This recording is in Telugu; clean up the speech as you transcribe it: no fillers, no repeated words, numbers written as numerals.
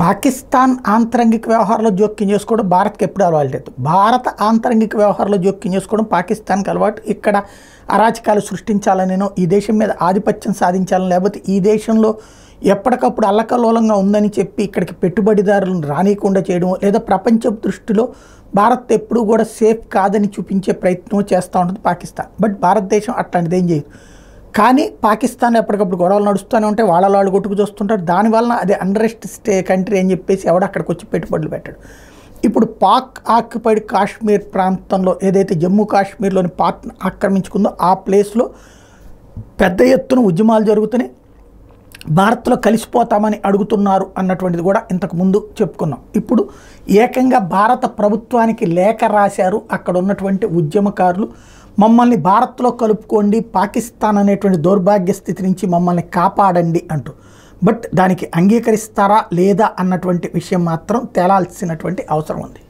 పాకిస్తాన్ ఆంతరంగిక వ్యవహారాల్లో జోక్యం చేసుకోవడం భారత్కి ఎప్పుడు అలవాటు లేదు. భారత ఆంతరంగిక వ్యవహారాల్లో జోక్యం చేసుకోవడం పాకిస్తాన్కి అలవాటు. ఇక్కడ అరాచకాలు సృష్టించాలనేనో, ఈ దేశం మీద ఆధిపత్యం సాధించాలని, లేకపోతే ఈ దేశంలో ఎప్పటికప్పుడు అల్లకల్లోలంగా ఉందని చెప్పి ఇక్కడికి పెట్టుబడిదారులను రానియకుండా చేయడం, లేదా ప్రపంచ దృష్టిలో భారత్ ఎప్పుడూ కూడా సేఫ్ కాదని చూపించే ప్రయత్నం చేస్తూ ఉంటుంది పాకిస్తాన్. బట్ భారతదేశం అట్లాంటిది ఏం చేయదు. కానీ పాకిస్తాన్ ఎప్పటికప్పుడు గొడవలు నడుస్తూనే ఉంటాయి, వాళ్ళు కొట్టుకు చూస్తుంటారు. దానివల్ల అది అండరెస్ట్ కంట్రీ అని చెప్పేసి ఎవడ అక్కడికి వచ్చి పెట్టుబడులు పెట్టాడు. ఇప్పుడు పాక్ ఆక్యుపైడ్ కాశ్మీర్ ప్రాంతంలో ఏదైతే జమ్మూ కాశ్మీర్లోని పాక్ ఆక్రమించుకుందో ఆ ప్లేస్లో పెద్ద ఎత్తున ఉద్యమాలు జరుగుతున్నాయి. భారత్లో కలిసిపోతామని అడుగుతున్నారు అన్నటువంటిది కూడా ఇంతకు ముందు చెప్పుకున్నాం. ఇప్పుడు ఏకంగా భారత ప్రభుత్వానికి లేఖ రాశారు అక్కడ ఉన్నటువంటి ఉద్యమకారులు, మమ్మల్ని భారత్లో కలుపుకోండి, పాకిస్తాన్ అనేటువంటి దౌర్భాగ్య స్థితి నుంచి మమ్మల్ని కాపాడండి అంటూ. బట్ దానికి అంగీకరిస్తారా లేదా అన్నటువంటి విషయం మాత్రం తేలాల్సినటువంటి అవసరం ఉంది.